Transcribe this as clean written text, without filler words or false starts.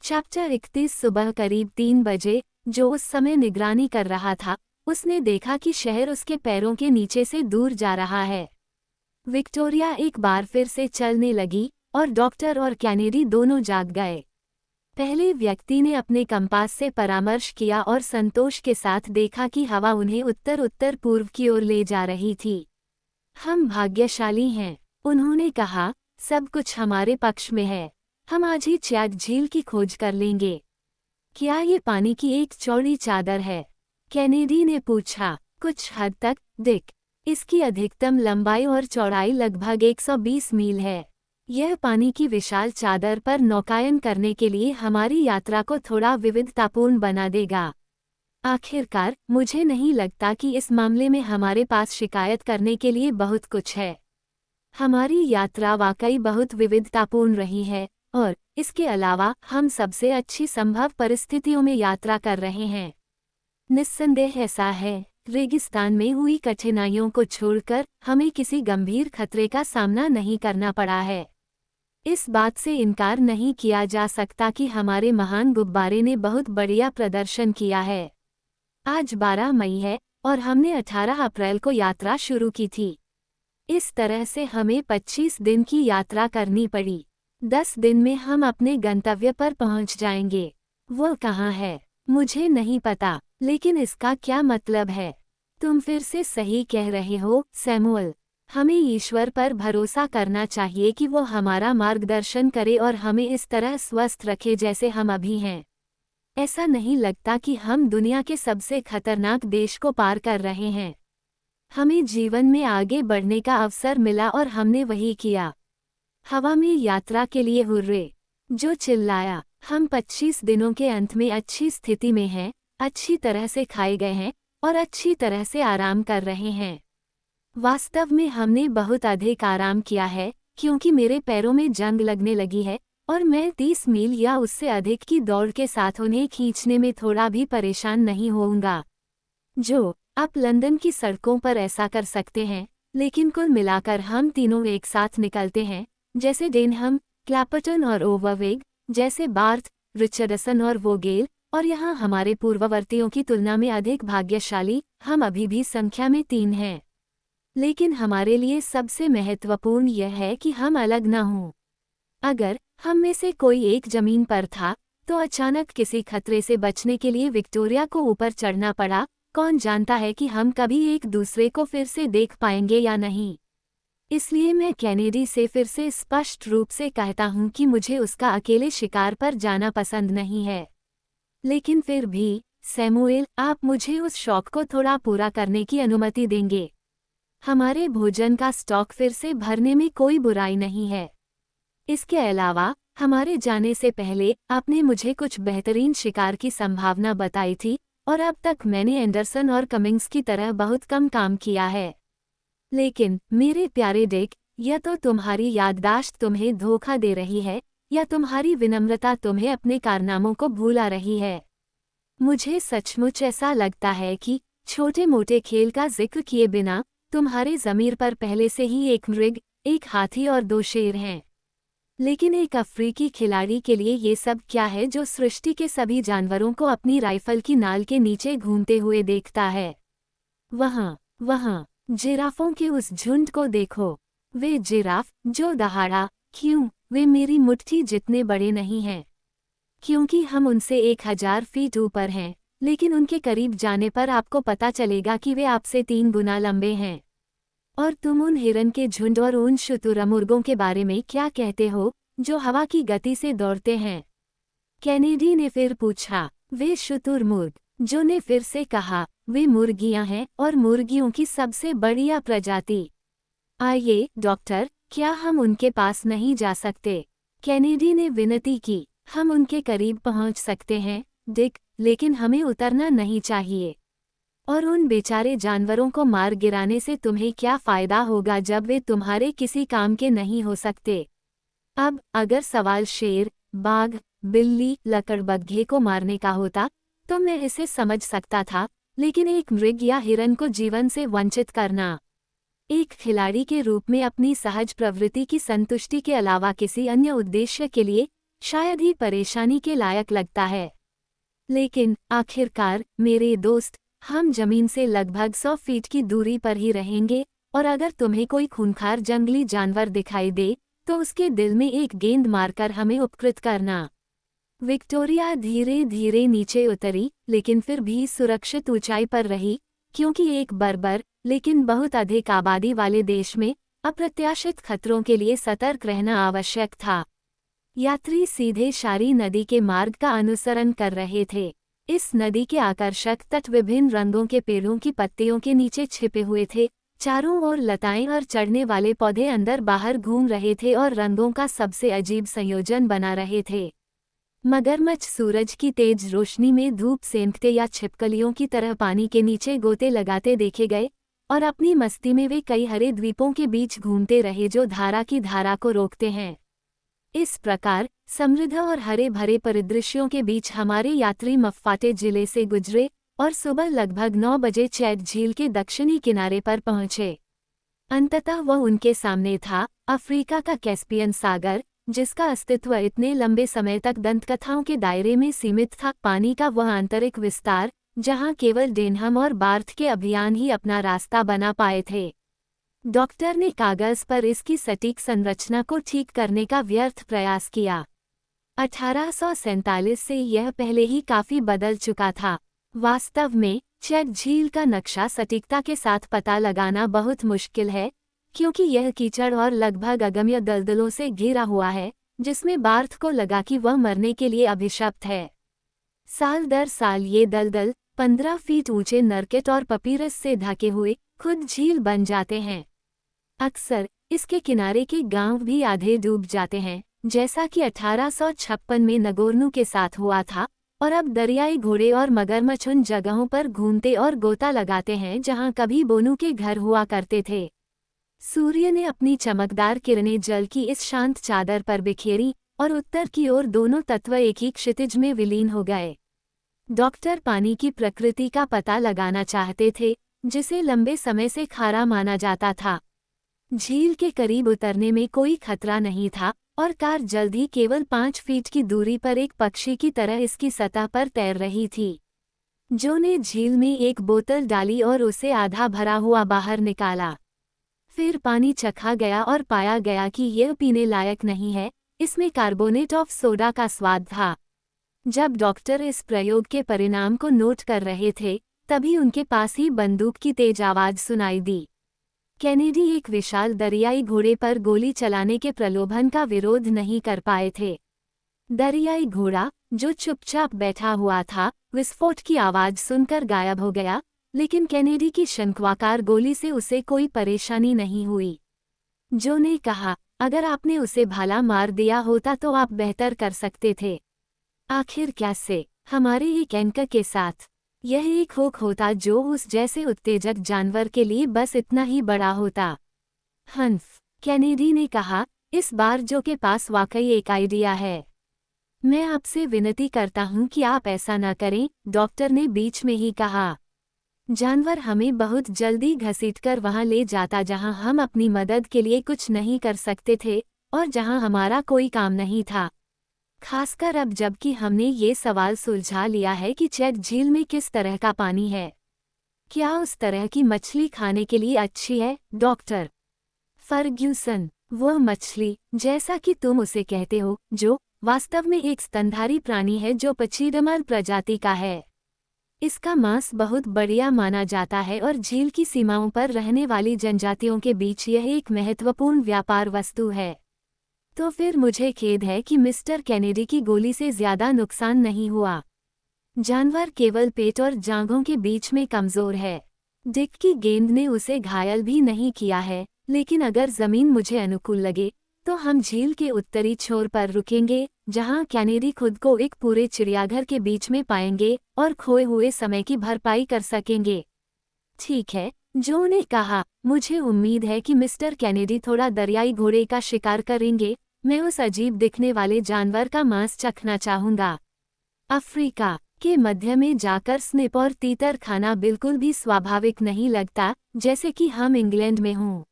Chapter 31 सुबह करीब 3 बजे, जो उस समय निगरानी कर रहा था, उसने देखा कि शहर उसके पैरों के नीचे से दूर जा रहा है। विक्टोरिया एक बार फिर से चलने लगी और डॉक्टर और कैनेडी दोनों जाग गए। पहले व्यक्ति ने अपने कंपास से परामर्श किया और संतोष के साथ देखा कि हवा उन्हें उत्तर उत्तर पूर्व की ओर ले जा रही थी। हम भाग्यशाली हैं, उन्होंने कहा, सब कुछ हमारे पक्ष में है। हम आज ही चैग झील की खोज कर लेंगे। क्या ये पानी की एक चौड़ी चादर है? कैनेडी ने पूछा। कुछ हद तक, डिक। इसकी अधिकतम लंबाई और चौड़ाई लगभग 120 मील है। यह पानी की विशाल चादर पर नौकायन करने के लिए हमारी यात्रा को थोड़ा विविधतापूर्ण बना देगा। आखिरकार, मुझे नहीं लगता कि इस मामले में हमारे पास शिकायत करने के लिए बहुत कुछ है। हमारी यात्रा वाकई बहुत विविधतापूर्ण रही है, और इसके अलावा हम सबसे अच्छी संभव परिस्थितियों में यात्रा कर रहे हैं। निस्संदेह ऐसा है, रेगिस्तान में हुई कठिनाइयों को छोड़कर हमें किसी गंभीर खतरे का सामना नहीं करना पड़ा है। इस बात से इनकार नहीं किया जा सकता कि हमारे महान गुब्बारे ने बहुत बढ़िया प्रदर्शन किया है। आज 12 मई है और हमने 18 अप्रैल को यात्रा शुरू की थी। इस तरह से हमें 25 दिन की यात्रा करनी पड़ी। 10 दिन में हम अपने गंतव्य पर पहुंच जाएंगे। वो कहाँ है, मुझे नहीं पता, लेकिन इसका क्या मतलब है? तुम फिर से सही कह रहे हो, सैमुअल। हमें ईश्वर पर भरोसा करना चाहिए कि वो हमारा मार्गदर्शन करे और हमें इस तरह स्वस्थ रखे जैसे हम अभी हैं। ऐसा नहीं लगता कि हम दुनिया के सबसे खतरनाक देश को पार कर रहे हैं। हमें जीवन में आगे बढ़ने का अवसर मिला और हमने वही किया। हवा में यात्रा के लिए हुर्रे! जो चिल्लाया। हम 25 दिनों के अंत में अच्छी स्थिति में हैं, अच्छी तरह से खाए गए हैं और अच्छी तरह से आराम कर रहे हैं। वास्तव में हमने बहुत अधिक आराम किया है, क्योंकि मेरे पैरों में जंग लगने लगी है और मैं 30 मील या उससे अधिक की दौड़ के साथ उन्हें खींचने में थोड़ा भी परेशान नहीं होऊंगा। जो आप लंदन की सड़कों पर ऐसा कर सकते हैं, लेकिन कुल मिलाकर हम तीनों एक साथ निकलते हैं, जैसे डेनहम, क्लैपर्टन और ओवरवेग, जैसे बार्थ, रिचर्डसन और वोगेल, और यहाँ हमारे पूर्ववर्तियों की तुलना में अधिक भाग्यशाली, हम अभी भी संख्या में 3 हैं। लेकिन हमारे लिए सबसे महत्वपूर्ण यह है कि हम अलग न हों। अगर हम में से कोई एक जमीन पर था, तो अचानक किसी खतरे से बचने के लिए विक्टोरिया को ऊपर चढ़ना पड़ा। कौन जानता है कि हम कभी एक दूसरे को फिर से देख पाएंगे या नहीं। इसलिए मैं कैनेडी से फिर से स्पष्ट रूप से कहता हूं कि मुझे उसका अकेले शिकार पर जाना पसंद नहीं है। लेकिन फिर भी, सैमुएल, आप मुझे उस शौक को थोड़ा पूरा करने की अनुमति देंगे। हमारे भोजन का स्टॉक फिर से भरने में कोई बुराई नहीं है। इसके अलावा, हमारे जाने से पहले आपने मुझे कुछ बेहतरीन शिकार की संभावना बताई थी, और अब तक मैंने एंडरसन और कमिंग्स की तरह बहुत कम काम किया है। लेकिन मेरे प्यारे डिक, या तो तुम्हारी याददाश्त तुम्हें धोखा दे रही है, या तुम्हारी विनम्रता तुम्हें अपने कारनामों को भूला रही है। मुझे सचमुच ऐसा लगता है कि, छोटे मोटे खेल का जिक्र किए बिना, तुम्हारे ज़मीर पर पहले से ही एक मृग, एक हाथी और 2 शेर हैं। लेकिन एक अफ्रीकी खिलाड़ी के लिए ये सब क्या है जो सृष्टि के सभी जानवरों को अपनी राइफल की नाल के नीचे घूमते हुए देखता है? वहाँ, जिराफों के उस झुंड को देखो। वे जिराफ, जो दहाड़ा, क्यों, वे मेरी मुट्ठी जितने बड़े नहीं हैं। क्योंकि हम उनसे 1000 फीट ऊपर हैं, लेकिन उनके करीब जाने पर आपको पता चलेगा कि वे आपसे 3 गुना लंबे हैं। और तुम उन हिरन के झुंड और उन शुतुरमुर्गों के बारे में क्या कहते हो, जो हवा की गति से दौड़ते हैं? कैनेडी ने फिर पूछा। वे शुतुरमुर्ग, जो ने फिर से कहा, वे मुर्गियां हैं और मुर्गियों की सबसे बढ़िया प्रजाति। आइए, डॉक्टर, क्या हम उनके पास नहीं जा सकते? कैनेडी ने विनती की। हम उनके करीब पहुंच सकते हैं, डिक, लेकिन हमें उतरना नहीं चाहिए। और उन बेचारे जानवरों को मार गिराने से तुम्हें क्या फ़ायदा होगा जब वे तुम्हारे किसी काम के नहीं हो सकते? अब, अगर सवाल शेर, बाघ, बिल्ली, लकड़बग्घे को मारने का होता, तो मैं इसे समझ सकता था, लेकिन एक मृग या हिरन को जीवन से वंचित करना, एक खिलाड़ी के रूप में अपनी सहज प्रवृत्ति की संतुष्टि के अलावा किसी अन्य उद्देश्य के लिए, शायद ही परेशानी के लायक लगता है। लेकिन आखिरकार मेरे दोस्त, हम जमीन से लगभग 100 फीट की दूरी पर ही रहेंगे, और अगर तुम्हें कोई खूंखार जंगली जानवर दिखाई दे तो उसके दिल में एक गेंद मारकर हमें उपकृत करना। विक्टोरिया धीरे धीरे नीचे उतरी, लेकिन फिर भी सुरक्षित ऊंचाई पर रही, क्योंकि एक बर्बर लेकिन बहुत अधिक आबादी वाले देश में अप्रत्याशित खतरों के लिए सतर्क रहना आवश्यक था। यात्री सीधे शारी नदी के मार्ग का अनुसरण कर रहे थे। इस नदी के आकर्षक तट विभिन्न रंगों के पेड़ों की पत्तियों के नीचे छिपे हुए थे। चारों ओर लताएं और चढ़ने वाले पौधे अंदर बाहर घूम रहे थे और रंगों का सबसे अजीब संयोजन बना रहे थे। मगरमच्छ सूरज की तेज रोशनी में धूप सेंकते या छिपकलियों की तरह पानी के नीचे गोते लगाते देखे गए, और अपनी मस्ती में वे कई हरे द्वीपों के बीच घूमते रहे जो धारा की धारा को रोकते हैं। इस प्रकार समृद्ध और हरे भरे परिदृश्यों के बीच हमारे यात्री मफाटे जिले से गुजरे और सुबह लगभग 9 बजे चैड झील के दक्षिणी किनारे पर पहुंचे। अंततः वह उनके सामने था, अफ्रीका का कैस्पियन सागर, जिसका अस्तित्व इतने लंबे समय तक दंतकथाओं के दायरे में सीमित था। पानी का वह आंतरिक विस्तार जहां केवल डेनहम और बार्थ के अभियान ही अपना रास्ता बना पाए थे। डॉक्टर ने कागज पर इसकी सटीक संरचना को ठीक करने का व्यर्थ प्रयास किया। 1847 से यह पहले ही काफी बदल चुका था। वास्तव में चैड झील का नक्शा सटीकता के साथ पता लगाना बहुत मुश्किल है, क्योंकि यह कीचड़ और लगभग अगम्य दलदलों से घिरा हुआ है, जिसमें बार्थ को लगा कि वह मरने के लिए अभिशप्त है। साल दर साल ये दलदल 15 फीट ऊंचे नरकेट और पपीरस से ढके हुए खुद झील बन जाते हैं। अक्सर इसके किनारे के गांव भी आधे डूब जाते हैं, जैसा कि 1856 में नगोर्नो के साथ हुआ था, और अब दरियाई घोड़े और मगरमच्छ उन जगहों पर घूमते और गोता लगाते हैं जहां कभी बोनू के घर हुआ करते थे। सूर्य ने अपनी चमकदार किरणें जल की इस शांत चादर पर बिखेरी, और उत्तर की ओर दोनों तत्व एक ही क्षितिज में विलीन हो गए। डॉक्टर पानी की प्रकृति का पता लगाना चाहते थे, जिसे लंबे समय से खारा माना जाता था। झील के करीब उतरने में कोई खतरा नहीं था, और कार जल्द ही केवल 5 फीट की दूरी पर एक पक्षी की तरह इसकी सतह पर तैर रही थी। जो ने झील में एक बोतल डाली और उसे आधा भरा हुआ बाहर निकाला। फिर पानी चखा गया और पाया गया कि यह पीने लायक नहीं है, इसमें कार्बोनेट ऑफ सोडा का स्वाद था। जब डॉक्टर इस प्रयोग के परिणाम को नोट कर रहे थे, तभी उनके पास ही बंदूक की तेज आवाज सुनाई दी। कैनेडी एक विशाल दरियाई घोड़े पर गोली चलाने के प्रलोभन का विरोध नहीं कर पाए थे। दरियाई घोड़ा, जो चुपचाप बैठा हुआ था, विस्फोट की आवाज सुनकर गायब हो गया, लेकिन कैनेडी की शंक्वाकार गोली से उसे कोई परेशानी नहीं हुई। जो ने कहा, अगर आपने उसे भाला मार दिया होता तो आप बेहतर कर सकते थे। आखिर कैसे? हमारे एक एंकर के साथ। यह एक हुक होता जो उस जैसे उत्तेजक जानवर के लिए बस इतना ही बड़ा होता। हंफ, कैनेडी ने कहा, इस बार जो के पास वाकई एक आइडिया है। मैं आपसे विनती करता हूं कि आप ऐसा न करें, डॉक्टर ने बीच में ही कहा। जानवर हमें बहुत जल्दी घसीटकर वहां ले जाता जहां हम अपनी मदद के लिए कुछ नहीं कर सकते थे, और जहां हमारा कोई काम नहीं था। खासकर अब जबकि हमने ये सवाल सुलझा लिया है कि चैड झील में किस तरह का पानी है। क्या उस तरह की मछली खाने के लिए अच्छी है, डॉक्टर फर्ग्यूसन? वह मछली, जैसा कि तुम उसे कहते हो, जो वास्तव में एक स्तनधारी प्राणी है जो पचीडमल प्रजाति का है। इसका मांस बहुत बढ़िया माना जाता है और झील की सीमाओं पर रहने वाली जनजातियों के बीच यह एक महत्वपूर्ण व्यापार वस्तु है। तो फिर मुझे खेद है कि मिस्टर कैनेडी की गोली से ज्यादा नुकसान नहीं हुआ। जानवर केवल पेट और जांघों के बीच में कमजोर है। डिक की गेंद ने उसे घायल भी नहीं किया है, लेकिन अगर जमीन मुझे अनुकूल लगे तो हम झील के उत्तरी छोर पर रुकेंगे, जहां कैनेडी खुद को एक पूरे चिड़ियाघर के बीच में पाएंगे और खोए हुए समय की भरपाई कर सकेंगे। ठीक है, जो ने कहा, मुझे उम्मीद है कि मिस्टर कैनेडी थोड़ा दरियाई घोड़े का शिकार करेंगे। मैं उस अजीब दिखने वाले जानवर का मांस चखना चाहूंगा। अफ्रीका के मध्य में जाकर स्निप और तीतर खाना बिल्कुल भी स्वाभाविक नहीं लगता, जैसे कि हम इंग्लैंड में हों।